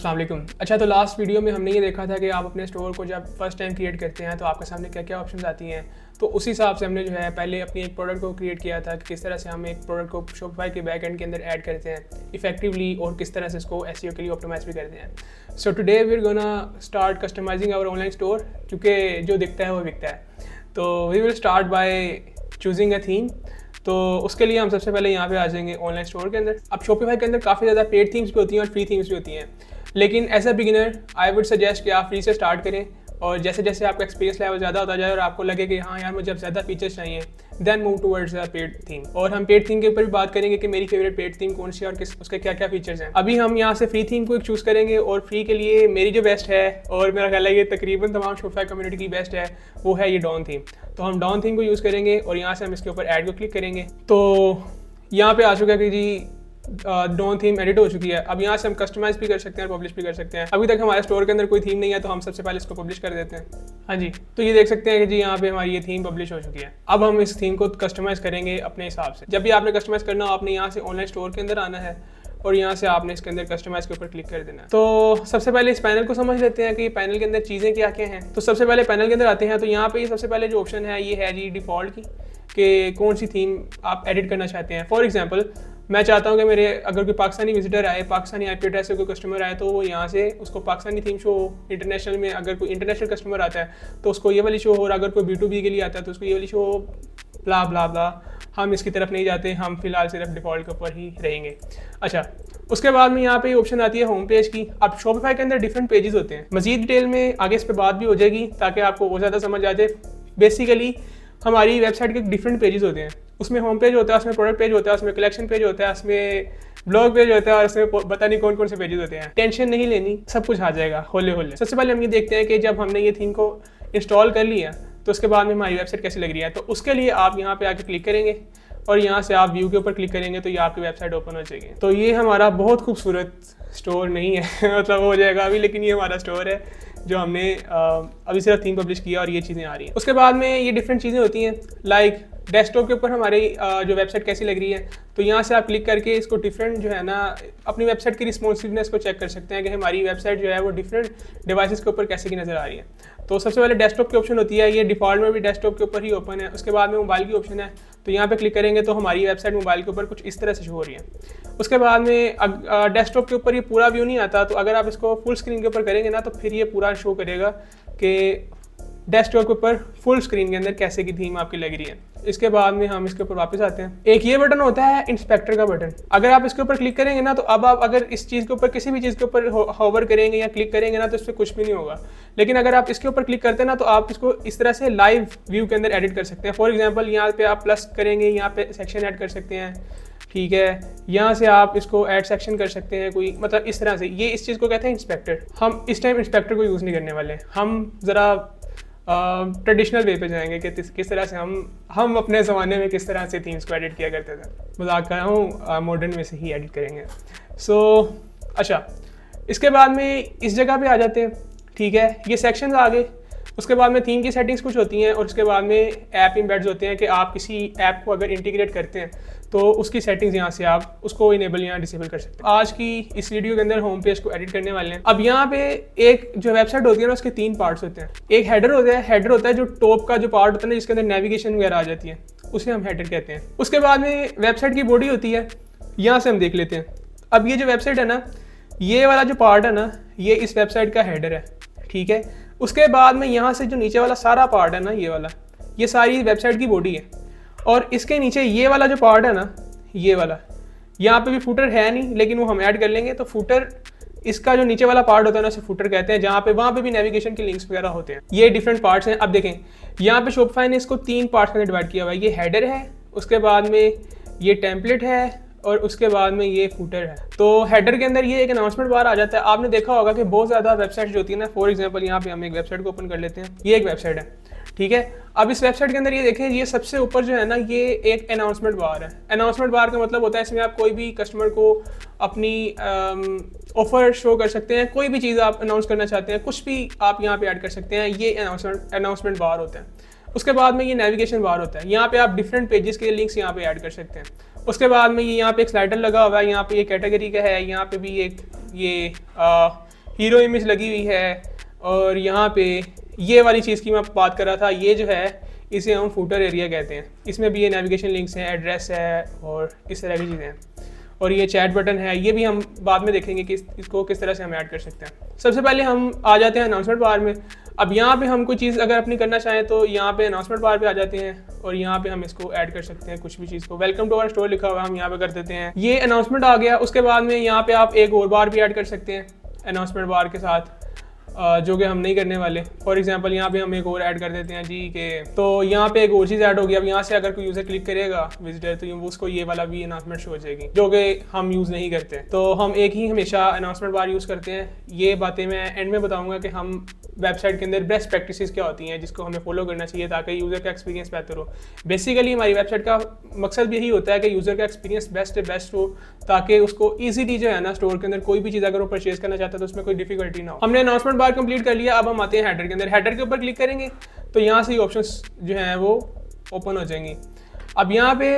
अस्सलाम वालेकुम। अच्छा, तो लास्ट वीडियो में हमने ये देखा था कि आप अपने स्टोर को जब फर्स्ट टाइम क्रिएट करते हैं तो आपके सामने क्या क्या ऑप्शंस आती हैं। तो उसी हिसाब से हमने जो है पहले अपनी एक प्रोडक्ट को क्रिएट किया था कि किस तरह से हम एक प्रोडक्ट को शॉपिफाई के बैक एंड के अंदर ऐड करते हैं इफेक्टिवली और किस तरह से इसको एसईओ के लिए ऑप्टिमाइज भी करते हैं। So today we are gonna start customising our online store, क्योंकि जो दिखता है वो बिकता है। तो we will start by choosing a theme. तो उसके लिए हम सबसे पहले यहाँ पे आ जाएंगे ऑनलाइन स्टोर के अंदर। अब शॉपिफाई के अंदर काफ़ी ज़्यादा पेड थीम्स भी होती हैं और फ्री थीम्स भी होती हैं, लेकिन as a beginner I would suggest कि आप फ्री से स्टार्ट करें और जैसे जैसे आपका एक्सपीरियंस लेवल ज़्यादा होता जाए और आपको लगे कि हाँ यार मुझे अब ज़्यादा फीचर्स चाहिए, then move towards a paid theme. और हम पेड थीम के ऊपर भी बात करेंगे कि मेरी फेवरेट पेड थीम कौन सी है और उसके क्या क्या फीचर्स हैं। अभी हम यहाँ से फ्री थीम को एक चूज़ करेंगे और फ्री के लिए मेरी जो बेस्ट है और मेरा ख्याल है ये तकरीबन तमाम शॉपिफाई कम्युनिटी की बेस्ट है, वो है ये डॉन थीम। तो हम डॉन थीम को यूज़ करेंगे और यहाँ से हम इसके ऊपर ऐड को क्लिक करेंगे। तो यहाँ पे आ चुका है कि जी डॉन थीम एडिट हो चुकी है। अब यहाँ से हम कस्टमाइज भी कर सकते हैं और पब्लिश भी कर सकते हैं। अभी तक हमारे स्टोर के अंदर कोई थीम नहीं है तो हम सबसे पहले इसको पब्लिश कर देते हैं। हाँ जी, तो ये देख सकते हैं कि जी यहाँ पे हमारी ये थीम पब्लिश हो चुकी है। अब हम इस थीम को कस्टमाइज करेंगे अपने हिसाब से। जब भी आपने कस्टमाइज करना हो आपने यहाँ से ऑनलाइन स्टोर के अंदर आना है और यहाँ से आपने इसके अंदर कस्टमाइज के ऊपर क्लिक कर देना है। तो सबसे पहले इस पैनल को समझ लेते हैं कि पैनल के अंदर चीज़ें क्या क्या हैं। तो सबसे पहले पैनल के अंदर आते हैं। तो यहाँ पे सबसे पहले जो ऑप्शन है ये है जी डिफ़ॉल्ट की, कि कौन सी थीम आप एडिट करना चाहते हैं। फॉर एग्जांपल मैं चाहता हूँ कि मेरे अगर कोई पाकिस्तानी विजिटर आए, पाकिस्तानी आईपी एड्रेस से कोई कस्टमर आए तो वो यहाँ से उसको पाकिस्तानी थीम शो हो। इंटरनेशनल में अगर कोई इंटरनेशनल कस्टमर आता है तो उसको ये वाली शो हो, और अगर कोई B2B के लिए आता है तो उसको ये वाली शो हो। ब्ला ब्ला ब्ला, हम इसकी तरफ नहीं जाते, हम फिलहाल सिर्फ डिफ़ॉल्ट के ऊपर ही रहेंगे। अच्छा, उसके बाद में यहाँ पे ऑप्शन आती है होम पेज की। अब शॉपिफाई के अंदर डिफरेंट पेजेस होते हैं। मजीद डिटेल में आगे इस पर बात भी हो जाएगी ताकि आपको वो ज़्यादा समझ आ जाए। बेसिकली हमारी वेबसाइट के डिफरेंट पेजेस होते हैं। उसमें होम पेज होता है, उसमें प्रोडक्ट पेज होता है, उसमें कलेक्शन पेज होता है, उसमें ब्लॉग पेज होता है और उसमें पता नहीं कौन कौन से पेजेस होते हैं। टेंशन नहीं लेनी, सब कुछ आ जाएगा होले होले। सबसे पहले हम ये देखते हैं कि जब हमने ये थीम को इंस्टॉल कर लिया तो उसके बाद में हमारी वेबसाइट कैसी लग रही है। तो उसके लिए आप यहाँ पे आके क्लिक करेंगे और यहाँ से आप व्यू के ऊपर क्लिक करेंगे तो ये आपकी वेबसाइट ओपन हो जाएगी। तो ये हमारा बहुत खूबसूरत स्टोर नहीं है मतलब हो जाएगा अभी, लेकिन ये हमारा स्टोर है जो हमने अभी सिर्फ थीम पब्लिश किया और ये चीज़ें आ रही हैं। उसके बाद में ये डिफरेंट चीज़ें होती हैं, लाइक डेस्कटॉप के ऊपर हमारी जो वेबसाइट कैसी लग रही है। तो यहाँ से आप क्लिक करके इसको डिफरेंट जो है ना अपनी वेबसाइट की रिस्पॉन्सिवनेस को चेक कर सकते हैं कि हमारी वेबसाइट जो है वो डिफरेंट डिवाइसेस के ऊपर कैसे की नज़र आ रही है। तो सबसे पहले डेस्कटॉप की ऑप्शन होती है, ये डिफ़ॉल्ट में भी डेस्कटॉप के ऊपर ही ओपन है। उसके बाद में मोबाइल की ऑप्शन है, तो यहाँ पे क्लिक करेंगे तो हमारी वेबसाइट मोबाइल के ऊपर कुछ इस तरह से शो हो रही है। उसके बाद में डेस्कटॉप के ऊपर ये पूरा व्यू नहीं आता, तो अगर आप इसको फुल स्क्रीन के ऊपर करेंगे ना तो फिर ये पूरा शो करेगा कि डेस्कटॉप के ऊपर फुल स्क्रीन के अंदर कैसे की थीम आपकी लग रही है। इसके बाद में हम इसके ऊपर वापस आते हैं। एक ये बटन होता है इंस्पेक्टर का बटन। अगर आप इसके ऊपर क्लिक करेंगे ना तो अब आप अगर इस चीज़ के ऊपर किसी भी चीज़ के ऊपर होवर करेंगे या क्लिक करेंगे ना तो इस पर कुछ भी नहीं होगा। लेकिन अगर आप इसके ऊपर क्लिक करते हैं ना तो आप इसको इस तरह से लाइव व्यू के अंदर एडिट कर सकते हैं। फॉर एग्जाम्पल यहाँ पे आप प्लस करेंगे, यहाँ पे सेक्शन ऐड कर सकते हैं, ठीक है। यहाँ से आप इसको ऐड सेक्शन कर सकते हैं कोई, मतलब इस तरह से। ये इस चीज़ को कहते हैं इंस्पेक्टर। हम इस टाइम इंस्पेक्टर को यूज़ नहीं करने वाले, हम ज़रा ट्रेडिशनल वे पे जाएंगे कि किस तरह से हम अपने ज़माने में किस तरह से थीम्स को एडिट किया करते थे। मजाक कर रहा हूँ, मॉडर्न वे से ही एडिट करेंगे। अच्छा, इसके बाद में इस जगह पे आ जाते हैं, ठीक है। ये सेक्शंस आ गए। उसके बाद में थीम की सेटिंग्स कुछ होती हैं और उसके बाद में ऐप इम्बेड्स होते हैं कि आप किसी ऐप को अगर इंटीग्रेट करते हैं तो उसकी सेटिंग्स यहाँ से आप उसको इनेबल या डिसेबल कर सकते हैं। आज की इस वीडियो के अंदर होम पेज को एडिट करने वाले हैं। अब यहाँ पे एक जो वेबसाइट होती है ना उसके 3 पार्ट्स होते हैं। एक हेडर होता है जो टॉप का जो पार्ट होता है ना जिसके अंदर नेविगेशन वगैरह आ जाती है, उसे हम हेडर कहते हैं। उसके बाद में वेबसाइट की बॉडी होती है, यहाँ से हम देख लेते हैं। अब ये जो वेबसाइट है ना, ये वाला जो पार्ट है ना, ये इस वेबसाइट का हेडर है, ठीक है। उसके बाद में यहाँ से जो नीचे वाला सारा पार्ट है ना, ये वाला, ये सारी वेबसाइट की बॉडी है। और इसके नीचे ये वाला जो पार्ट है ना, ये वाला, यहाँ पे भी फुटर है नहीं लेकिन वो हम ऐड कर लेंगे। तो फुटर, इसका जो नीचे वाला पार्ट होता है ना उसे फुटर कहते हैं, जहाँ पे वहाँ पे भी नेविगेशन के लिंक्स वगैरह होते हैं। ये डिफरेंट पार्ट्स हैं। अब देखें यहाँ पे शॉपिफाई ने इसको 3 पार्ट्स में डिवाइड किया हुआ है। ये हेडर है, उसके बाद में ये टेम्पलेट है और उसके बाद में ये फुटर है। तो हेडर के अंदर ये एक अनाउंसमेंट बार आ जाता है। आपने देखा होगा कि बहुत ज़्यादा वेबसाइट जो होती है ना, फॉर एग्जांपल यहाँ पे हम एक वेबसाइट को ओपन कर लेते हैं। ये एक वेबसाइट है, ठीक है। अब इस वेबसाइट के अंदर ये देखें, ये सबसे ऊपर जो है ना ये एक अनाउंसमेंट बार है। अनाउंसमेंट बार का मतलब होता है इसमें आप कोई भी कस्टमर को अपनी ऑफर शो कर सकते हैं, कोई भी चीज़ आप अनाउंस करना चाहते हैं, कुछ भी आप यहाँ पे ऐड कर सकते हैं। ये अनाउंसमेंट बार होता है। उसके बाद में ये नेविगेशन बार होता है, यहाँ पे आप डिफरेंट पेजेस के लिंक्स यहाँ पे ऐड कर सकते हैं। उसके बाद में ये यहाँ पे एक स्लाइडर लगा हुआ है, यहाँ पे ये कैटेगरी का है, यहाँ पे भी एक ये हीरो इमेज लगी हुई है, और यहाँ पे ये वाली चीज़ की मैं बात कर रहा था, ये जो है इसे हम फूटर एरिया कहते हैं। इसमें भी ये नेविगेशन लिंक्स हैं, एड्रेस है और इस तरह की चीज़ें हैं, और ये चैट बटन है। ये भी हम बाद में देखेंगे कि इसको किस तरह से हम ऐड कर सकते हैं। सबसे पहले हम आ जाते हैं अनाउंसमेंट बार में। अब यहाँ पे हम कोई चीज़ अगर अपनी करना चाहें तो यहाँ पे अनाउंसमेंट बार पे आ जाते हैं, और यहाँ पे हम इसको ऐड कर सकते हैं कुछ भी चीज़ को। वेलकम टू आवर स्टोर लिखा हुआ है, हम यहाँ पे कर देते हैं। ये अनाउंसमेंट आ गया। उसके बाद में यहाँ पे आप एक और बार भी ऐड कर सकते हैं अनाउंसमेंट बार के साथ, जो कि हम नहीं करने वाले। फॉर एग्जांपल यहाँ पे हम एक और ऐड कर देते हैं जी के, तो यहाँ पे एक और चीज़ ऐड होगी। अब यहाँ से अगर कोई यूज़र क्लिक करेगा विजिटर, तो उसको ये वाला भी अनाउंसमेंट शो हो जाएगी, जो कि हम यूज़ नहीं करते। तो हम एक ही हमेशा अनाउंसमेंट बार यूज़ करते हैं। ये बातें मैं एंड में बताऊँगा कि हम वेबसाइट के अंदर बेस्ट प्रैक्टिसेस क्या होती हैं जिसको हमें फॉलो करना चाहिए ताकि यूज़र का एक्सपीरियंस बेहतर हो। बेसिकली हमारी वेबसाइट का मकसद भी यही होता है कि यूज़र का एक्सपीरियंस बेस्ट हो, ताकि उसको ईजीली जो है ना स्टोर के अंदर कोई भी चीज़ अगर वो परचेज करना चाहता है तो उसमें कोई डिफिकल्टी ना हो। हमने अनाउंसमेंट बार कंप्लीट कर लिया। अब हम आते हैं हेडर के अंदर। हेडर के ऊपर क्लिक करेंगे तो यहाँ से ऑप्शंस जो हैं वो ओपन हो जाएंगी। अब यहाँ पे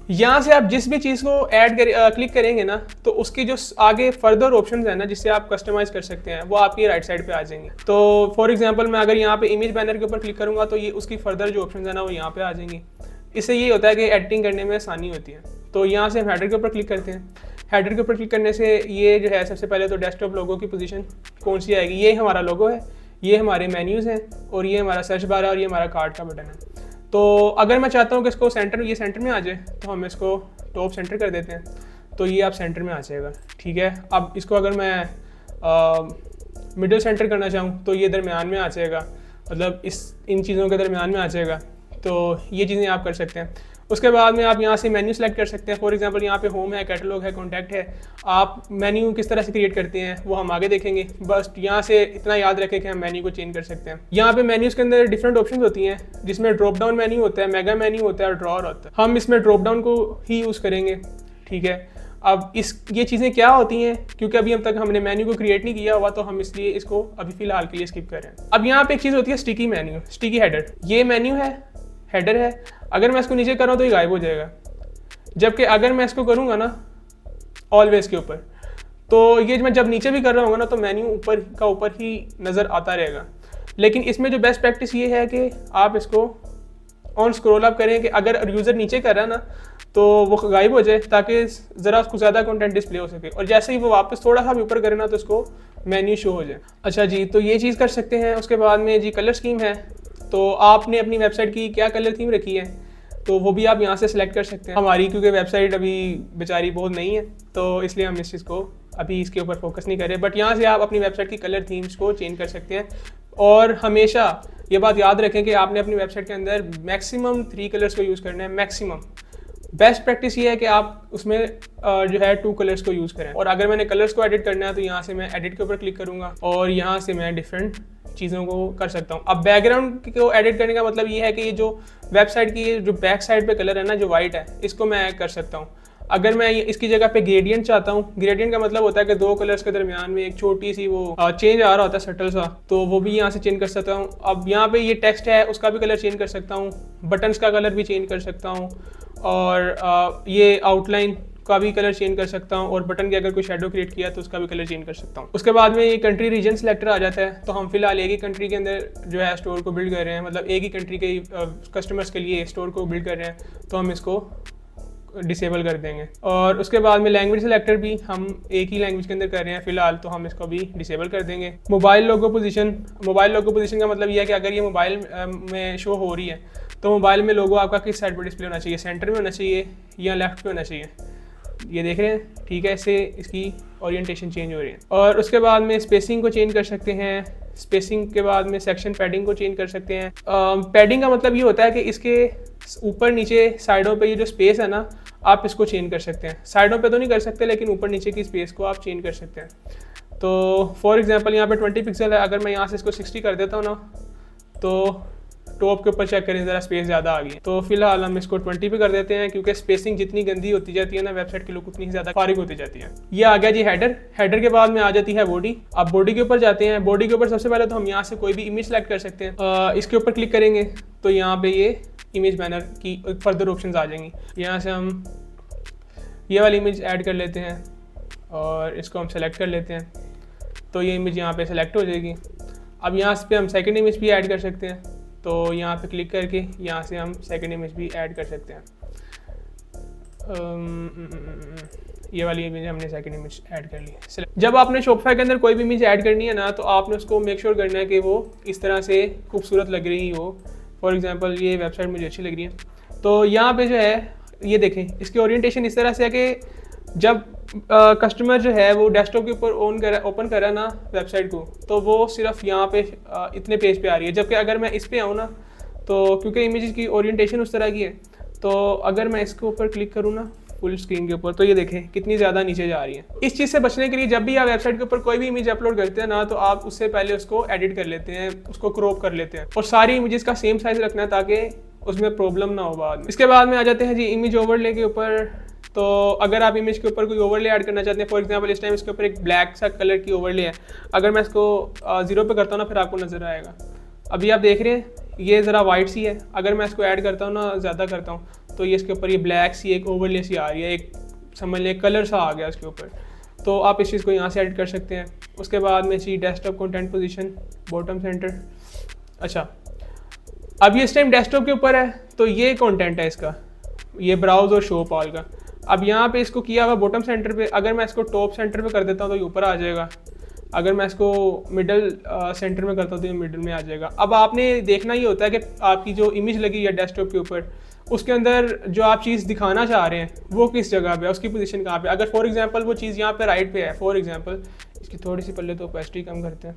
यहाँ से आप जिस भी चीज़ को क्लिक करेंगे ना, तो उसकी जो आगे फर्दर ऑप्शंस है ना जिससे आप कस्टमाइज़ कर सकते हैं, वो आपकी राइट साइड पे आ जाएंगे। तो फॉर एग्जांपल मैं अगर यहाँ पे इमेज बैनर के ऊपर क्लिक करूँगा तो ये उसकी फर्दर जो ऑप्शंस है ना वो यहाँ पे आ जाएंगी। इससे ये होता है कि एडिटिंग करने में आसानी होती है। तो यहाँ से हम हेडर के ऊपर क्लिक करते हैं। हेडर के ऊपर क्लिक करने से ये जो है सबसे पहले तो डेस्कटॉप लोगो की पोजीशन कौन सी आएगी, ये हमारा लोगो है, ये हमारे मेन्यूज़ हैं, और ये हमारा सर्च बार है, और ये हमारा कार्ड का बटन है। तो अगर मैं चाहता हूँ कि इसको ये सेंटर में आ जाए, तो हम इसको टॉप सेंटर कर देते हैं, तो ये आप सेंटर में आ जाएगा। ठीक है। अब इसको अगर मैं मिडिल सेंटर करना चाहूँ तो ये दरमियान में आ जाएगा, मतलब इन चीज़ों के दरमियान में आ जाएगा। तो ये चीज़ें आप कर सकते हैं। उसके बाद में आप यहाँ से मेन्यू सेलेक्ट कर सकते हैं। फॉर एग्जांपल यहाँ पे होम है, कैटलॉग है, कॉन्टैक्ट है। आप मेन्यू किस तरह से क्रिएट करते हैं वो हम आगे देखेंगे। बस यहाँ से इतना याद रखें कि हम मेन्यू को चेंज कर सकते हैं। यहाँ पे मेन्यूज़ के अंदर डिफरेंट ऑप्शंस होती हैं, जिसमें ड्रॉप डाउन मेन्यू होता है, मेगा मेन्यू होता है और ड्रॉअर होता है। हम इसमें ड्रॉप डाउन को ही यूज़ करेंगे। ठीक है। अब ये चीज़ें क्या होती हैं, क्योंकि अभी अब तक हमने मेन्यू को क्रिएट नहीं किया हुआ, तो हम इसलिए इसको अभी फ़िलहाल के लिए स्किप कर रहे हैं। अब यहाँ पे एक चीज़ होती है स्टिकी मेन्यू, स्टिकी हेडर। ये मेन्यू है, हेडर है। अगर मैं इसको नीचे कर रहा हूँ तो ये गायब हो जाएगा, जबकि अगर मैं इसको करूँगा ना ऑलवेज के ऊपर, तो ये मैं जब नीचे भी कर रहा हूँ ना तो मेन्यू ऊपर ही नज़र आता रहेगा। लेकिन इसमें जो बेस्ट प्रैक्टिस ये है कि आप इसको ऑन स्क्रॉल अप करें कि अगर यूज़र नीचे कर रहा है ना तो वो गायब हो जाए, ताकि ज़रा उसको ज़्यादा कंटेंट डिस्प्ले हो सके, और जैसे ही वो वापस थोड़ा सा भी ऊपर करे ना तो इसको मेन्यू शो हो जाए। अच्छा जी, तो ये चीज़ कर सकते हैं। उसके बाद में जी कलर स्कीम है, तो आपने अपनी वेबसाइट की क्या कलर थीम रखी है तो वो भी आप यहाँ से सिलेक्ट कर सकते हैं। हमारी क्योंकि वेबसाइट अभी बेचारी बहुत नहीं है, तो इसलिए हम इस चीज़ को अभी इसके ऊपर फोकस नहीं कर रहे। बट यहाँ से आप अपनी वेबसाइट की कलर थीम्स को चेंज कर सकते हैं। और हमेशा ये बात याद रखें कि आपने अपनी वेबसाइट के अंदर मैक्सिमम 3 कलर्स को यूज़ करना है। मैक्सिमम बेस्ट प्रैक्टिस ये है कि आप उसमें जो है 2 कलर्स को यूज़ करें। और अगर मैंने कलर्स को एडिट करना है तो यहाँ से मैं एडिट के ऊपर क्लिक करूँगा और यहाँ से मैं डिफरेंट चीज़ों को कर सकता हूँ। अब बैकग्राउंड को एडिट करने का मतलब ये है कि ये जो वेबसाइट की जो बैक साइड पे कलर है ना, जो वाइट है, इसको मैं कर सकता हूँ। अगर मैं इसकी जगह पे ग्रेडियंट चाहता हूँ, ग्रेडियंट का मतलब होता है कि 2 कलर्स के दरमियान में एक छोटी सी वो चेंज आ रहा होता है, सटल सा, तो वो भी यहाँ से चेंज कर सकता हूँ। अब यहाँ पे ये टेक्स्ट है उसका भी कलर चेंज कर सकता हूँ, बटन्स का कलर भी चेंज कर सकता हूँ, और ये आउटलाइन का भी कलर चेंज कर सकता हूँ, और बटन की अगर कोई शेडो क्रिएट किया तो उसका भी कलर चेंज कर सकता हूँ। उसके बाद में ये कंट्री रीजन सेलेक्टर आ जाता है। तो हम फिलहाल एक ही कंट्री के अंदर जो है स्टोर को बिल्ड कर रहे हैं, मतलब एक ही कंट्री के कस्टमर्स के लिए स्टोर को बिल्ड कर रहे हैं, तो हम इसको डिसेबल कर देंगे। और उसके बाद में लैंग्वेज सेलेक्टर भी हम एक ही लैंग्वेज के अंदर कर रहे हैं फिलहाल, तो हम इसको भी डिसेबल कर देंगे। मोबाइल लोगो पोजीशन का मतलब ये है कि अगर ये मोबाइल में शो हो रही है तो मोबाइल में लोगो आपका किस साइड पर डिस्प्ले होना चाहिए, सेंटर में होना चाहिए या लेफ्ट में होना चाहिए। ये देख रहे हैं, ठीक है, इससे इसकी ओरिएंटेशन चेंज हो रही है। और उसके बाद में स्पेसिंग को चेंज कर सकते हैं। स्पेसिंग के बाद में सेक्शन पैडिंग को चेंज कर सकते हैं। पैडिंग का मतलब ये होता है कि इसके ऊपर नीचे साइडों पे ये जो स्पेस है ना, आप इसको चेंज कर सकते हैं। साइडों पे तो नहीं कर सकते, लेकिन ऊपर नीचे की स्पेस को आप चेंज कर सकते हैं। तो फॉर एग्जांपल यहाँ पे 20 पिक्सल है, अगर मैं यहाँ से इसको 60 कर देता हूँ ना, तो टॉप के ऊपर चेक करें ज़रा स्पेस ज़्यादा आ गई है। तो फिलहाल हम इसको 20 पे कर देते हैं, क्योंकि स्पेसिंग जितनी गंदी होती जाती है ना वेबसाइट की लुक उतनी ही ज़्यादा फारिग होती जाती है। ये आ गया जी हेडर। हेडर के बाद में आ जाती है बॉडी। अब बॉडी के ऊपर जाते हैं। बॉडी के ऊपर सबसे पहले तो हम यहाँ से कोई भी इमेज सेलेक्ट कर सकते हैं। इसके ऊपर क्लिक करेंगे तो यहाँ पे ये इमेज बैनर की फर्दर ऑप्शंस आ जाएंगी। यहाँ से हम ये वाली इमेज ऐड कर लेते हैं और इसको हम सेलेक्ट कर लेते हैं। तो ये इमेज यहाँ पे सेलेक्ट हो जाएगी। अब यहाँ पे हम सेकंड इमेज भी ऐड कर सकते हैं, तो यहाँ पे क्लिक करके यहाँ से हम सेकंड इमेज भी ऐड कर सकते हैं। ये वाली इमेज हमने सेकंड इमेज ऐड कर ली। जब आपने शॉपिफाई के अंदर कोई भी इमेज ऐड करनी है ना, तो आपने उसको मेक श्योर करना है कि वो इस तरह से खूबसूरत लग रही हो। फॉर एग्जांपल ये वेबसाइट मुझे अच्छी लग रही है, तो यहाँ पे जो है ये देखें, इसकी ओरिएंटेशन इस तरह से है कि जब कस्टमर जो है वो डेस्कटॉप के ऊपर ओपन करा ना वेबसाइट को, तो वो सिर्फ यहाँ पे इतने पेज पे आ रही है। जबकि अगर मैं इस पे आऊँ ना, तो क्योंकि इमेज की ओरिएंटेशन उस तरह की है, तो अगर मैं इसके ऊपर क्लिक करूँ ना फुल स्क्रीन के ऊपर, तो ये देखें कितनी ज़्यादा नीचे जा रही है। इस चीज़ से बचने के लिए जब भी आप वेबसाइट के ऊपर कोई भी इमेज अपलोड करते हैं ना, तो आप उससे पहले उसको एडिट कर लेते हैं, उसको क्रॉप कर लेते हैं और सारी इमेजेस का सेम साइज रखना है ताकि उसमें प्रॉब्लम ना हो बाद में। इसके बाद में आ जाते हैं जी इमेज ओवरले के ऊपर। तो अगर आप इमेज के ऊपर कोई ओवरले ऐड करना चाहते हैं, फॉर एग्जांपल इस टाइम इसके ऊपर एक ब्लैक सा कलर की ओवरले है, अगर मैं इसको 0 पे करता हूँ ना, फिर आपको नज़र आएगा। अभी आप देख रहे हैं ये ज़रा वाइट सी है, अगर मैं इसको ऐड करता हूँ ना, ज़्यादा करता हूँ, तो ये इसके ऊपर ये ब्लैक सी एक ओवरले सी आ रही है, एक समझ लें कलर सा आ गया इसके ऊपर। तो आप इस चीज़ को यहाँ से एडिट कर सकते हैं। उसके बाद में जी desktop content position bottom centre. अच्छा, अब ये इस टाइम डेस्कटॉप के ऊपर है, तो ये कंटेंट है इसका, ये ब्राउज और शो ऑल का। अब यहाँ पे इसको किया हुआ बॉटम सेंटर पे, अगर मैं इसको टॉप सेंटर पे कर देता हूँ तो ये ऊपर आ जाएगा। अगर मैं इसको मिडल सेंटर में करता हूँ तो ये मिडल में आ जाएगा। अब आपने देखना ही होता है कि आपकी जो इमेज लगी है डेस्कटॉप के ऊपर, उसके अंदर जो आप चीज़ दिखाना चाह रहे हैं वो किस जगह पे है, उसकी पोजीशन कहाँ पे। अगर फॉर एग्जांपल वो चीज़ यहाँ पे राइट पे है, फॉर एग्जांपल इसकी थोड़ी सी पहले तो ओपेसिटी कम करते हैं।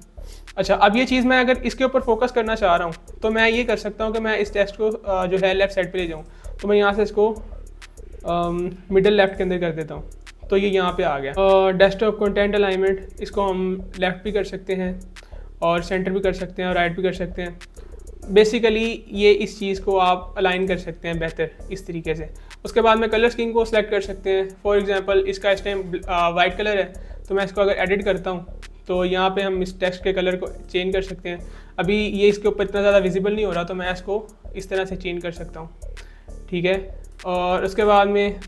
अच्छा, अब ये चीज़ मैं अगर इसके ऊपर फोकस करना चाह रहा हूँ, तो मैं ये कर सकता हूँ कि मैं इस टेक्स्ट को जो है लेफ्ट साइड पे ले जाऊँ। तो मैं यहाँ से इसको मिडल लेफ्ट के अंदर कर देता हूँ, तो ये यहाँ पे आ गया। डेस्कटॉप कंटेंट अलाइनमेंट, इसको हम लेफ़्ट भी कर सकते हैं और सेंटर भी कर सकते हैं और राइट भी कर सकते हैं। बेसिकली ये इस चीज़ को आप अलाइन कर सकते हैं बेहतर इस तरीके से। उसके बाद में कलर स्कीम को सिलेक्ट कर सकते हैं। फॉर एग्जांपल इसका इस टाइम वाइट कलर है, तो मैं इसको अगर एडिट करता हूँ तो यहाँ पे हम इस टेक्स्ट के कलर को चेंज कर सकते हैं। अभी ये इसके ऊपर इतना ज़्यादा विजिबल नहीं हो रहा, तो मैं इसको इस तरह से चेंज कर सकता हूँ, ठीक है। और उसके बाद में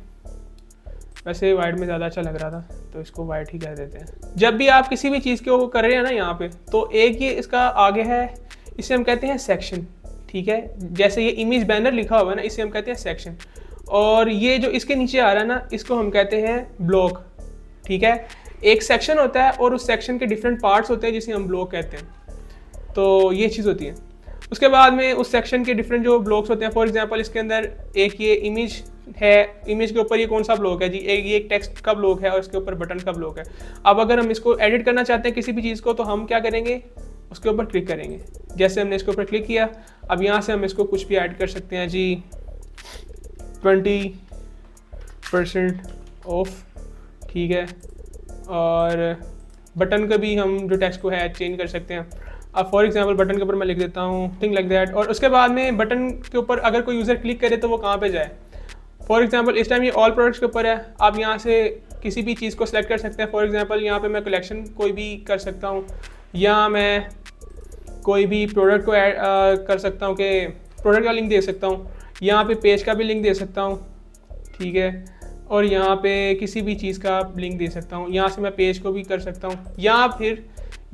वैसे वाइट में ज़्यादा अच्छा लग रहा था, तो इसको वाइट ही कर देते हैं। जब भी आप किसी भी चीज़ को कर रहे हैं ना यहाँ पे, तो एक ये इसका आगे है, इसे हम कहते हैं सेक्शन, ठीक है। जैसे ये इमेज बैनर लिखा हुआ है ना, इसे हम कहते हैं सेक्शन। और ये जो इसके नीचे आ रहा है ना, इसको हम कहते हैं ब्लॉक, ठीक है। एक सेक्शन होता है और उस सेक्शन के डिफरेंट पार्ट्स होते हैं जिसे हम ब्लॉक कहते हैं। तो ये चीज़ होती है। उसके बाद में उस सेक्शन के डिफरेंट जो ब्लॉक्स होते हैं, फॉर एग्जांपल इसके अंदर एक ये इमेज है, इमेज के ऊपर ये कौन सा ब्लॉक है जी, ये एक टेक्स्ट का ब्लॉक है और इसके ऊपर बटन का ब्लॉक है। अब अगर हम इसको एडिट करना चाहते हैं किसी भी चीज़ को, तो हम क्या करेंगे, उसके ऊपर क्लिक करेंगे। जैसे हमने इसके ऊपर क्लिक किया, अब यहाँ से हम इसको कुछ भी ऐड कर सकते हैं जी, 20% ऑफ, ठीक है। और बटन का भी हम जो टेक्स्ट को है चेंज कर सकते हैं। अब फॉर एग्जांपल बटन के ऊपर मैं लिख देता हूँ थिंग लाइक दैट। और उसके बाद में बटन के ऊपर अगर कोई यूज़र क्लिक करे तो वो कहाँ पे जाए। फॉर एग्जांपल इस टाइम ये ऑल प्रोडक्ट्स के ऊपर है, आप यहाँ से किसी भी चीज़ को सिलेक्ट कर सकते हैं। फॉर एग्जांपल यहाँ पे मैं कलेक्शन कोई भी कर सकता हूँ, या मैं कोई भी प्रोडक्ट को ऐड कर सकता हूँ कि प्रोडक्ट का लिंक दे सकता हूँ, यहाँ पे पेज का भी लिंक दे सकता हूँ, ठीक है। और यहाँ पे किसी भी चीज़ का लिंक दे सकता हूँ, यहाँ से मैं पेज को भी कर सकता हूँ, या फिर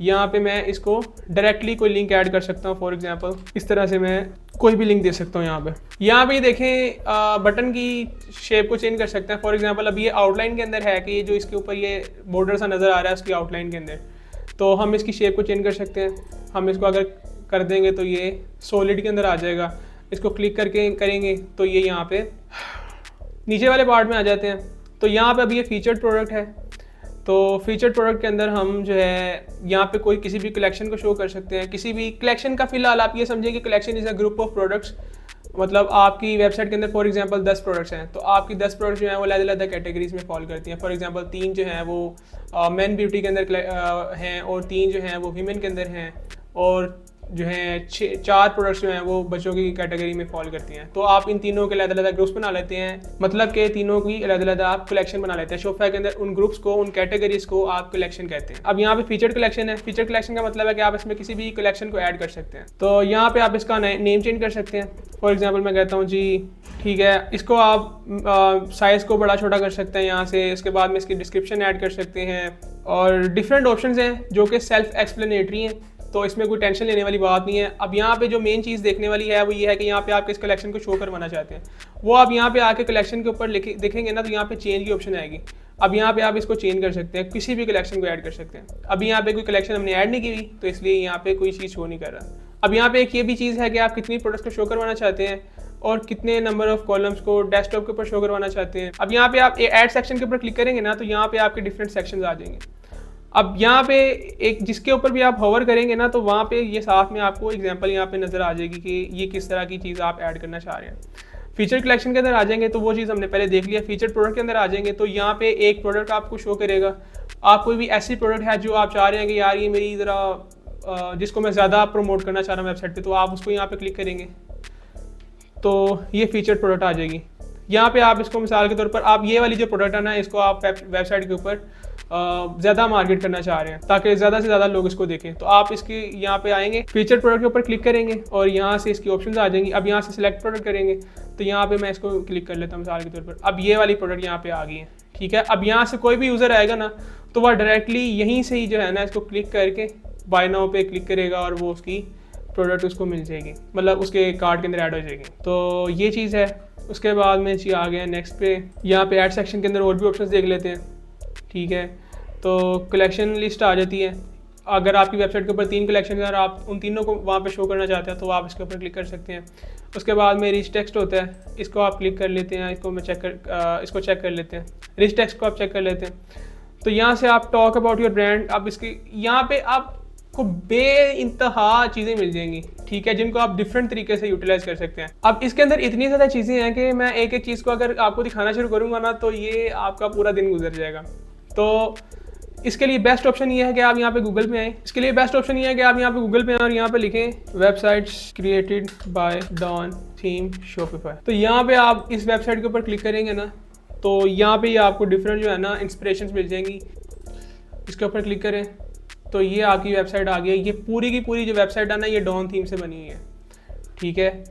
यहाँ पे मैं इसको डायरेक्टली कोई लिंक ऐड कर सकता हूँ। फॉर एग्जांपल इस तरह से मैं कोई भी लिंक दे सकता हूँ। यहाँ पे देखें बटन की शेप को चेंज कर सकते हैं। फॉर एग्जांपल अब ये आउटलाइन के अंदर है कि ये जो इसके ऊपर ये बॉर्डर सा नज़र आ रहा है उसकी आउटलाइन के अंदर, तो हम इसकी शेप को चेंज कर सकते हैं। हम इसको अगर कर देंगे तो ये सॉलिड के अंदर आ जाएगा। इसको क्लिक करके करेंगे तो ये यहाँ पे नीचे वाले पार्ट में आ जाते हैं। तो यहाँ पे अभी ये फीचर्ड प्रोडक्ट है, तो फीचर्ड प्रोडक्ट के अंदर हम जो है यहाँ पे कोई किसी भी कलेक्शन को शो कर सकते हैं। किसी भी कलेक्शन का फिलहाल आप ये समझिए कि collection is a group of products. मतलब आपकी वेबसाइट के अंदर फॉर एग्जांपल 10 प्रोडक्ट्स हैं, तो आपकी 10 प्रोडक्ट्स जो हैं वो अलग-अलग कैटेगरीज में फॉल करती हैं। फॉर एग्जांपल 3 जो हैं वो मेन ब्यूटी के अंदर हैं, और 3 जो हैं वो वीमेन के अंदर हैं, और जो है 4 प्रोडक्ट्स जो हैं वो बच्चों की कैटेगरी में फॉल करती हैं। तो आप इन तीनों के अलग-अलग ग्रुप्स बना लेते हैं, मतलब कि तीनों की अलग-अलग आप कलेक्शन बना लेते हैं। शॉपिफाई के अंदर उन ग्रुप्स को, उन कैटेगरीज को आप कलेक्शन कहते हैं। अब यहाँ पे फीचर्ड कलेक्शन है। फीचर्ड कलेक्शन का मतलब है कि आप इसमें किसी भी कलेक्शन को ऐड कर सकते हैं। तो यहाँ पे आप इसका नेम चेंज कर सकते हैं। फॉर एग्जाम्पल मैं कहता हूँ जी, ठीक है, इसको आप साइज़ को बड़ा छोटा कर सकते हैं यहाँ से। इसके बाद में इसकी डिस्क्रिप्शन ऐड कर सकते हैं, और डिफरेंट ऑप्शंस हैं जो कि सेल्फ एक्सप्लेनेटरी हैं, तो इसमें कोई टेंशन लेने वाली बात नहीं है। अब यहाँ पे जो मेन चीज़ देखने वाली है वो ये है कि यहाँ पे आप इस कलेक्शन को शो करवाना चाहते हैं, वो आप यहाँ पे आके कलेक्शन के ऊपर देखेंगे ना, तो यहाँ पे चेंज की ऑप्शन आएगी। अब यहाँ पे आप इसको चेंज कर सकते हैं, किसी भी कलेक्शन को ऐड कर सकते हैं। अभी यहाँ पे कोई कलेक्शन हमने ऐड नहीं की हुई, तो इसलिए यहाँ पे कोई चीज़ शो नहीं कर रहा। अब यहाँ पे एक ये भी चीज़ है कि आप कितनी प्रोडक्ट्स को शो करवाना चाहते हैं और कितने नंबर ऑफ कॉलम्स को डेस्कटॉप के ऊपर शो करवाना चाहते हैं। अब यहाँ पे आप ऐड सेक्शन के ऊपर क्लिक करेंगे ना, तो यहाँ पे आपके डिफरेंट सेक्शंस आ जाएंगे। अब यहाँ पे एक जिसके ऊपर भी आप होवर करेंगे ना, तो वहाँ पे ये साथ में आपको एग्जांपल यहाँ पे नज़र आ जाएगी कि ये किस तरह की चीज़ आप ऐड करना चाह रहे हैं। फीचर कलेक्शन के अंदर आ जाएंगे तो वो चीज़ हमने पहले देख लिया। फीचर प्रोडक्ट के अंदर आ जाएंगे तो यहाँ पे एक प्रोडक्ट आपको शो करेगा। आप कोई भी ऐसी प्रोडक्ट है जो आप चाह रहे हैं कि यार ये मेरी ज़रा जिसको मैं ज़्यादा प्रमोट करना चाह रहा हूँ वेबसाइट पे, तो आप उसको यहाँ पे क्लिक करेंगे तो ये फीचर प्रोडक्ट आ जाएगी। यहाँ पे आप इसको मिसाल के तौर पर आप ये वाली जो प्रोडक्ट है ना, इसको आप वेबसाइट के ऊपर ज़्यादा मार्केट करना चाह रहे हैं ताकि ज़्यादा से ज़्यादा लोग इसको देखें, तो आप इसकी यहाँ पे आएंगे, फीचर प्रोडक्ट के ऊपर क्लिक करेंगे और यहाँ से इसकी ऑप्शंस आ जाएंगी। अब यहाँ से सिलेक्ट प्रोडक्ट करेंगे तो यहाँ पे मैं इसको क्लिक कर लेता हूँ मिसाल के तौर पर। अब ये वाली प्रोडक्ट यहाँ पे आ गई है, ठीक है। अब यहाँ से कोई भी यूज़र आएगा ना, तो वह डायरेक्टली यहीं से ही जो है ना इसको क्लिक करके बाय नाउ पे क्लिक करेगा और वो उसकी प्रोडक्ट उसको मिल जाएगी, मतलब उसके कार्ट के अंदर ऐड हो जाएगी। तो ये चीज़ है। उसके बाद में आ गया नेक्स्ट पे, यहाँ पे ऐड सेक्शन के अंदर और भी ऑप्शंस देख लेते हैं, ठीक है। तो कलेक्शन लिस्ट आ जाती है। अगर आपकी वेबसाइट के ऊपर 3 कलेक्शन है और आप उन तीनों को वहाँ पे शो करना चाहते हैं तो आप इसके ऊपर क्लिक कर सकते हैं। उसके बाद में रिच टेक्स्ट होता है, इसको आप क्लिक कर लेते हैं, इसको चेक कर लेते हैं, रिच टेक्स्ट को आप चेक कर लेते हैं। तो यहाँ से आप टॉक अबाउट योर ब्रांड, अब इसकी यहाँ पे आपको बेइंतहा चीज़ें मिल जाएंगी, ठीक है, जिनको आप डिफरेंट तरीके से यूटिलाइज कर सकते हैं। अब इसके अंदर इतनी ज़्यादा चीज़ें हैं कि मैं एक एक चीज़ को अगर आपको दिखाना शुरू करूँगा ना, तो ये आपका पूरा दिन गुजर जाएगा। तो इसके लिए बेस्ट ऑप्शन ये है कि आप यहाँ पे गूगल पे आएँ। इसके लिए बेस्ट ऑप्शन ये है कि आप यहाँ पे गूगल पे आएँ और यहाँ पे लिखें websites created by Dawn theme Shopify. तो यहाँ पे आप इस वेबसाइट के ऊपर क्लिक करेंगे ना, तो यहाँ पे आपको डिफरेंट जो है ना इंस्पिरेशंस मिल जाएंगी। इसके ऊपर क्लिक करें तो ये आपकी वेबसाइट आ गई है। ये पूरी की पूरी जो वेबसाइट है ना, ये डॉन थीम से बनी हुई है, ठीक है।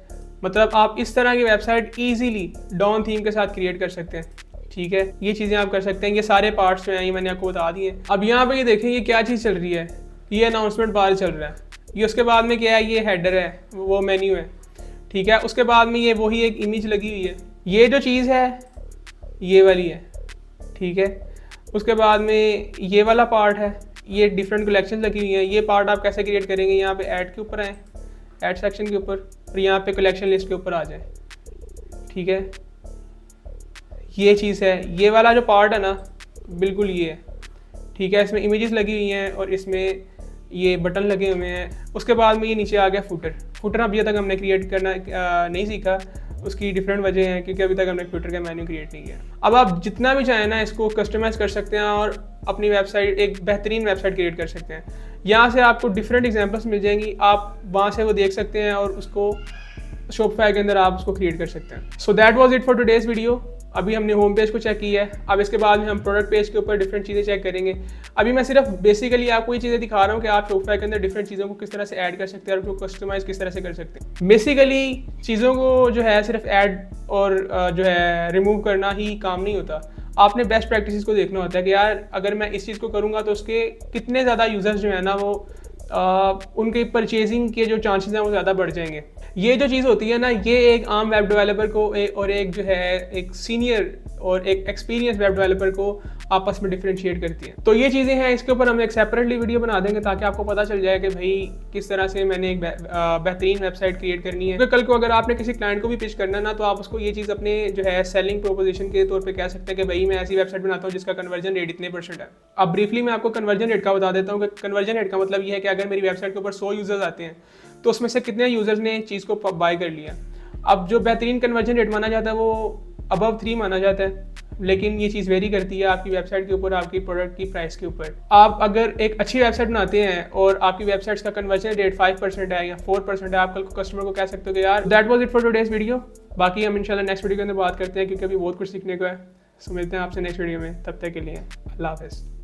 मतलब आप इस तरह की वेबसाइट ईजीली डॉन थीम के साथ क्रिएट कर सकते हैं, ठीक है। ये चीज़ें आप कर सकते हैं। ये सारे पार्ट्स जो हैं ये मैंने आपको बता दिए। अब यहाँ पे ये देखें ये क्या चीज़ चल रही है, ये अनाउंसमेंट बार चल रहा है। ये उसके बाद में क्या है, ये हेडर है, वो मेन्यू है, ठीक है। उसके बाद में ये वही एक इमेज लगी हुई है। ये जो चीज़ है ये वाली है, ठीक है। उसके बाद में ये वाला पार्ट है, ये डिफरेंट कलेक्शन लगी हुई हैं। ये पार्ट आप कैसे क्रिएट करेंगे, यहाँ पे ऐड के ऊपर आए, ऐड सेक्शन के ऊपर, और यहाँ पे कलेक्शन लिस्ट के ऊपर आ जाए, ठीक है। ये चीज़ है, ये वाला जो पार्ट है ना बिल्कुल ये है, ठीक है। इसमें इमेजेस लगी हुई हैं और इसमें ये बटन लगे हुए हैं। उसके बाद में ये नीचे आ गया फुटर अभी तक हमने क्रिएट करना नहीं सीखा, उसकी डिफरेंट वजह है क्योंकि अभी तक हमने फुटर का मेन्यू क्रिएट नहीं किया। अब आप जितना भी चाहें ना इसको कस्टमाइज कर सकते हैं और अपनी वेबसाइट एक बेहतरीन वेबसाइट क्रिएट कर सकते हैं। यहाँ से आपको डिफरेंट एग्जांपल्स मिल जाएंगी, आप वहाँ से वो देख सकते हैं और उसको शॉपिफाई के अंदर आप उसको क्रिएट कर सकते हैं। So that was it for today's video. अभी हमने होम पेज को चेक किया है, अब इसके बाद में हम प्रोडक्ट पेज के ऊपर डिफरेंट चीज़ें चेक करेंगे। अभी मैं सिर्फ बेसिकली आपको ये चीज़ें दिखा रहा हूँ कि आप शॉपिफाई के अंदर डिफरेंट चीज़ों को किस तरह से ऐड कर सकते हैं और उनको कस्टमाइज़ किस तरह से कर सकते हैं। बेसिकली चीज़ों को जो है सिर्फ ऐड और जो है रिमूव करना ही काम नहीं होता, आपने बेस्ट प्रैक्टिसेस को देखना होता है कि यार अगर मैं इस चीज़ को करूँगा तो उसके कितने ज़्यादा यूज़र्स जो है ना वो उनके परचेजिंग के जो चांसेस हैं वो ज़्यादा बढ़ जाएंगे। ये जो चीज़ होती है ना, ये एक आम वेब डेवलपर को और एक जो है एक सीनियर और एक एक्सपीरियंस वेब डेवलपर को आपस में डिफरेंशिएट करती है। तो ये चीज़ें हैं, इसके ऊपर हम एक सेपरेटली वीडियो बना देंगे ताकि आपको पता चल जाए कि भाई किस तरह से मैंने एक बेहतरीन वेबसाइट क्रिएट करनी है। क्योंकि कल को अगर आपने किसी क्लाइंट को भी पिच करना है ना, तो आप उसको ये चीज़ अपने जो है सेलिंग प्रोपोजिशन के तौर पर कह सकते हैं कि भाई मैं ऐसी वेबसाइट बनाता हूँ जिसका कन्वर्जन रेट इतने % है। अब ब्रीफली मैं आपको कन्वर्जन रेट का बता देता हूँ कि कन्वर्जन रेट का मतलब ये है कि अगर मेरी वेबसाइट के ऊपर 100 यूज़र्स आते हैं तो उसमें से कितने यूज़र्स ने चीज़ को बाय कर लिया। अब जो बेहतरीन कन्वर्जन रेट माना जाता है वो अबव 3 माना जाता है, लेकिन ये चीज़ वेरी करती है आपकी वेबसाइट के ऊपर, आपकी प्रोडक्ट की प्राइस के ऊपर। आप अगर एक अच्छी वेबसाइट बनाते हैं और आपकी वेबसाइट्स का कन्वर्जन रेट 5% है या 4% है, आप कल को कस्टमर को कह सकते हो कि यार that was it for today's video. बाकी हम इंशाल्लाह नेक्स्ट वीडियो के अंदर बात करते हैं क्योंकि अभी बहुत कुछ सीखने को है। सो मिलते हैं आपसे नेक्स्ट वीडियो में, तब तक के लिए अल्लाह हाफ़िज़।